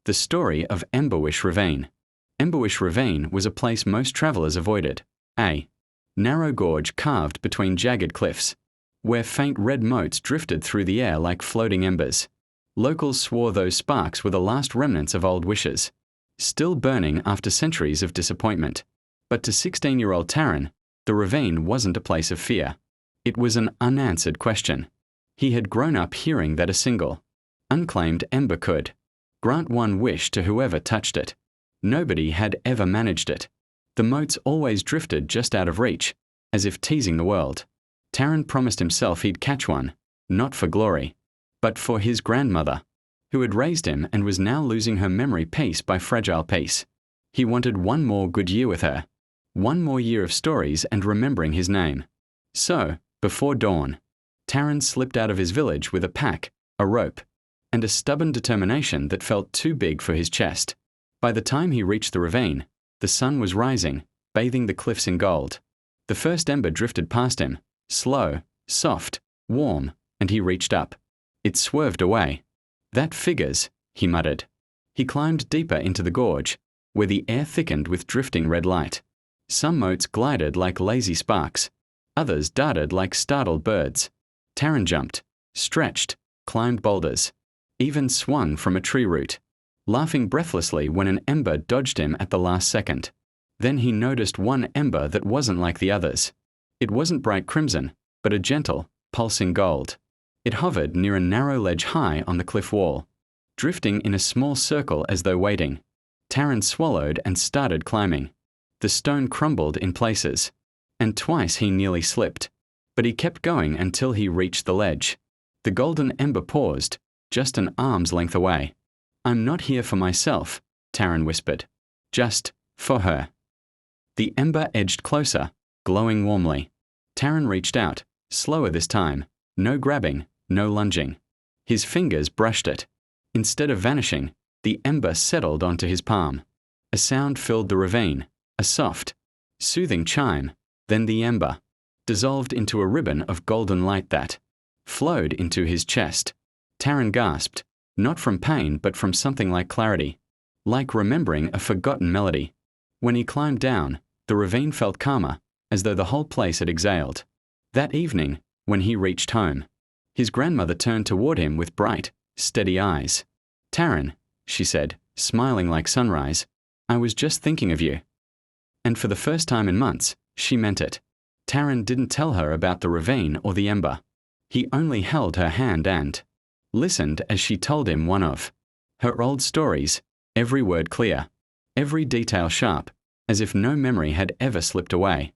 The story of Emberwish Ravine. Emberwish Ravine was a place most travellers avoided. A narrow gorge carved between jagged cliffs, where faint red motes drifted through the air like floating embers. Locals swore those sparks were the last remnants of old wishes, still burning after centuries of disappointment. But to 16-year-old Taryn, the ravine wasn't a place of fear. It was an unanswered question. He had grown up hearing that a single, unclaimed ember could grant one wish to whoever touched it. Nobody had ever managed it. The motes always drifted just out of reach, as if teasing the world. Taryn promised himself he'd catch one, not for glory, but for his grandmother, who had raised him and was now losing her memory piece by fragile piece. He wanted one more good year with her, one more year of stories and remembering his name. So, before dawn, Taryn slipped out of his village with a pack, a rope, and a stubborn determination that felt too big for his chest. By the time he reached the ravine, the sun was rising, bathing the cliffs in gold. The first ember drifted past him, slow, soft, warm, and he reached up. It swerved away. "That figures," he muttered. He climbed deeper into the gorge, where the air thickened with drifting red light. Some motes glided like lazy sparks. Others darted like startled birds. Taryn jumped, stretched, climbed boulders, even swung from a tree root, laughing breathlessly when an ember dodged him at the last second. Then he noticed one ember that wasn't like the others. It wasn't bright crimson, but a gentle, pulsing gold. It hovered near a narrow ledge high on the cliff wall, drifting in a small circle as though waiting. Taryn swallowed and started climbing. The stone crumbled in places, and twice he nearly slipped, but he kept going until he reached the ledge. The golden ember paused, just an arm's length away. "I'm not here for myself," Taryn whispered. "Just for her." The ember edged closer, glowing warmly. Taryn reached out, slower this time, no grabbing, no lunging. His fingers brushed it. Instead of vanishing, the ember settled onto his palm. A sound filled the ravine, a soft, soothing chime, then the ember dissolved into a ribbon of golden light that flowed into his chest. Taryn gasped, not from pain but from something like clarity, like remembering a forgotten melody. When he climbed down, the ravine felt calmer, as though the whole place had exhaled. That evening, when he reached home, his grandmother turned toward him with bright, steady eyes. "Taryn," she said, smiling like sunrise, "I was just thinking of you." And for the first time in months, she meant it. Taryn didn't tell her about the ravine or the ember. He only held her hand and listened as she told him one of her old stories, every word clear, every detail sharp, as if no memory had ever slipped away.